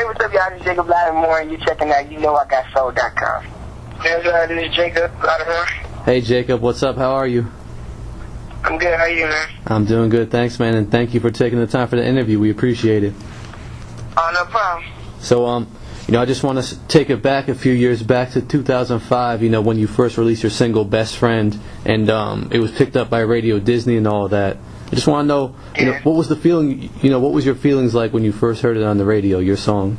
Hey, what's up, y'all? This is Jacob Latimore, and you're checking out YouKnowIGotSoul.com. Yes, this is Jacob Latimore. Hey, Jacob, what's up? How are you? I'm good. How are you, man? I'm doing good, thanks, man, and thank you for taking the time for the interview. We appreciate it. Oh, no problem. So, I just want to take it back a few years back to 2005, when you first released your single, Best Friend, and it was picked up by Radio Disney and all of that. I just want to know, what was the feeling, what was your feelings like when you first heard it on the radio, your song?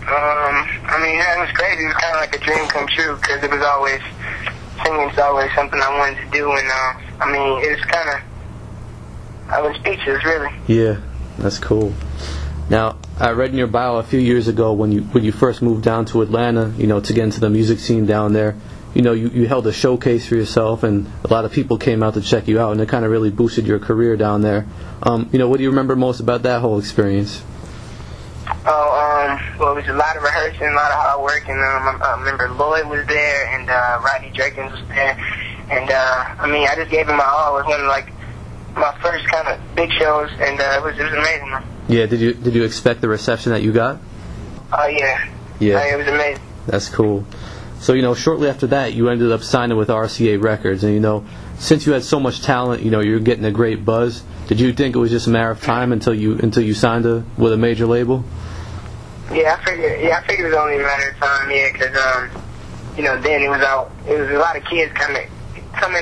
It was crazy. It was kind of like a dream come true, because it was always, singing's always something I wanted to do, and, it was kind of, I was speechless, really. Yeah, that's cool. Now, I read in your bio a few years ago when you first moved down to Atlanta, to get into the music scene down there, you held a showcase for yourself, and a lot of people came out to check you out, and it kind of really boosted your career down there. What do you remember most about that whole experience? Well, it was a lot of rehearsing, a lot of hard work, and I remember Lloyd was there, and Rodney Jerkins was there, and I just gave him my all. It was one of my first kind of big shows, and it was amazing. Yeah, did you expect the reception that you got? Oh yeah. Yeah, it was amazing. That's cool. So shortly after that, you ended up signing with RCA Records, and since you had so much talent, you're getting a great buzz. Did you think it was just a matter of time until you signed with a major label? Yeah, I figured it was only a matter of time. Yeah, because then it was a lot of kids coming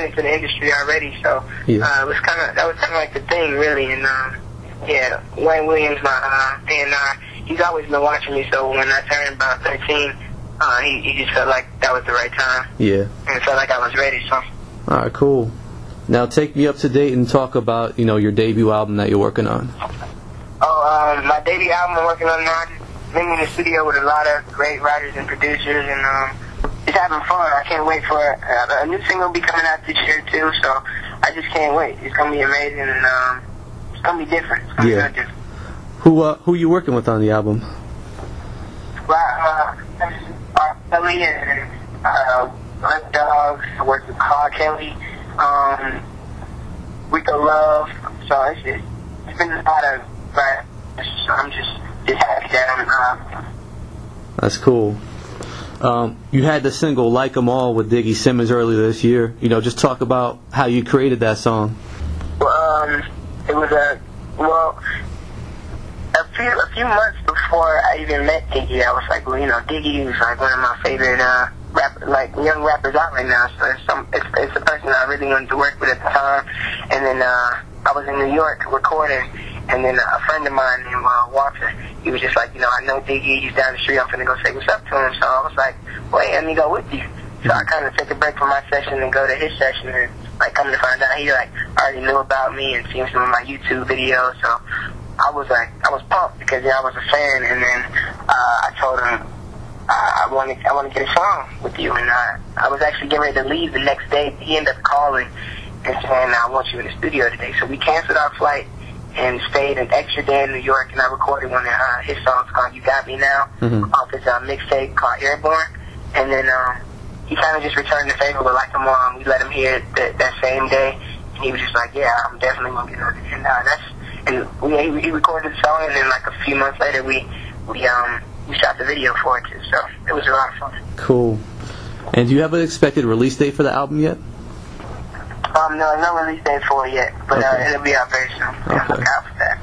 into the industry already, so that was kind of like the thing, really. And Wayne Williams, my A&R, he's always been watching me. So when I turned about 13, he just felt like that was the right time. Yeah. And it felt like I was ready. So. All right, cool. Now take me up to date and talk about your debut album that you're working on. My debut album I'm working on now. Been in the studio with a lot of great writers and producers, and just having fun. I can't wait for a new single will be coming out this year too. So I just can't wait. It's gonna be amazing, and it's gonna be different. It's gonna be really different. Who are you working with on the album? Well, Kelly and Red Dogs. I worked with Carl Kelly, Rico Love. So it's been a lot of. So I'm just happy that I'm. That's cool. You had the single "Like 'Em All" with Diggy Simmons earlier this year. Just talk about how you created that song. Well, it was a few months before I even met Diggy. I was like, Diggy was like one of my favorite young rappers out right now. So it's a person I really wanted to work with at the time. And then I was in New York recording. And then a friend of mine named Walter, he was just like, I know Diggy, he's down the street, I'm finna go say what's up to him. So I was like, wait, let me go with you. So I kind of took a break from my session and go to his session, and come to find out, he already knew about me and seen some of my YouTube videos. So I was pumped because I was a fan. And then I told him I want to get a song with you, and I was actually getting ready to leave the next day. He ended up calling and saying, I want you in the studio today. So we canceled our flight and stayed an extra day in New York, and I recorded one of his songs called "You Got Me Now" off his mixtape called Airborne. And then he kind of just returned the favor with "Like 'Em All." We let him hear it that same day, and he was just like, "Yeah, I'm definitely gonna get it." And he recorded the song, and then a few months later, we shot the video for it too. So it was a lot of fun. Cool. And do you have an expected release date for the album yet? No release date for it yet, but it'll be out very soon. Okay. Look out for that.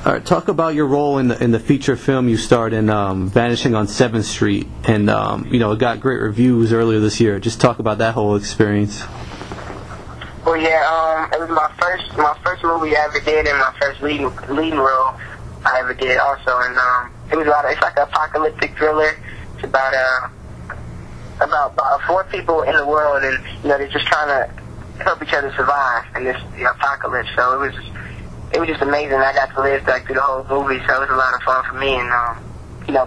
All right, talk about your role in the feature film you starred in, Vanishing on 7th Street, and it got great reviews earlier this year. Just talk about that whole experience. Well, yeah, it was my first movie I ever did, and my first leading role I ever did also, and it was it's like an apocalyptic thriller. It's about 4 people in the world, and they're just trying to help each other survive in this apocalypse. So it was just amazing. I got to live through the whole movie, so it was a lot of fun for me. And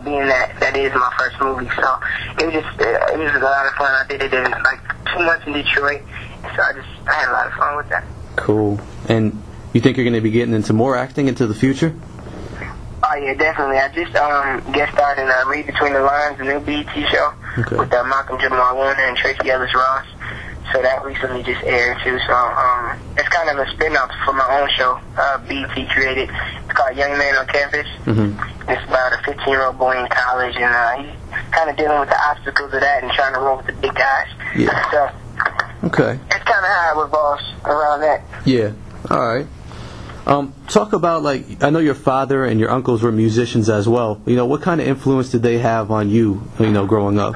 being that is my first movie, so it was a lot of fun. I did it in 2 months in Detroit, so I had a lot of fun with that. Cool. And you think you're going to be getting into more acting into the future? Oh yeah, definitely. I just guest starred in Read Between the Lines, the new BET show with Malcolm Jamal Warner and Tracy Ellis Ross. So that recently just aired too. So it's kind of a spin-off for my own show, BET created. It's called Young Man on Campus. It's about a 15-year-old boy in college, and he's kind of dealing with the obstacles of that and trying to roll with the big guys. Yeah. So okay. it's kind of how it revolves around that. Yeah. All right. Talk about, like, I know your father and your uncles were musicians as well. You know, what kind of influence did they have on you, you know, growing up?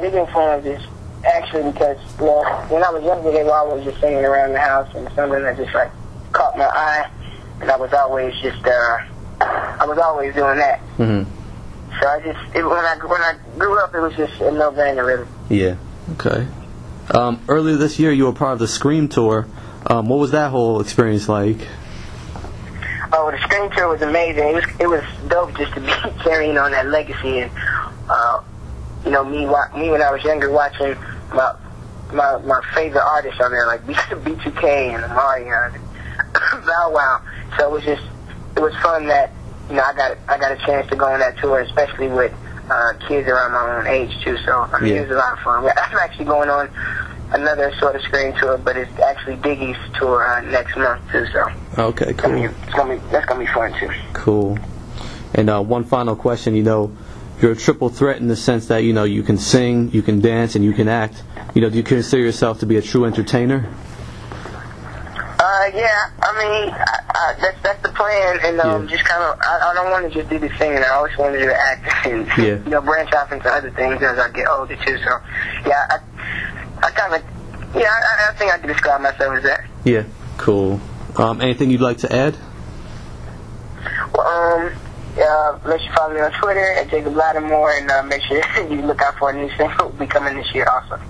Big influences, actually, because, you know, when I was younger, they were always just singing around the house, and something that just, like, caught my eye, and I was always just, I was always doing that. So I just, when I grew up, it was just a no-brainer, really. Yeah. Okay. Earlier this year, you were part of the Scream tour. What was that whole experience like? Oh, the Scream tour was amazing. It was dope just to be carrying on that legacy, and you know, me when I was younger, watching my favorite artists on there, like B2K and Mario and Bow Wow. So it was fun that, you know, I got a chance to go on that tour, especially with kids around my own age too. So I mean, it was a lot of fun. I'm actually going on another sort of Scream tour, but it's actually Biggie's tour next month too. So okay, cool. That's gonna be fun too. Cool. And one final question. You know, you're a triple threat in the sense that, you know, you can sing, you can dance, and you can act. You know, do you consider yourself to be a true entertainer? Yeah. I mean, that's the plan, and just kind of, I don't want to just do the singing. I always want to do the acting, and you know, branch off into other things as I get older too. So, yeah, I kind of, yeah, I think I can describe myself as that. Yeah. Cool. Anything you'd like to add? Well, make sure you follow me on Twitter at Jacob Latimore, and make sure you look out for a new single will be coming this year also.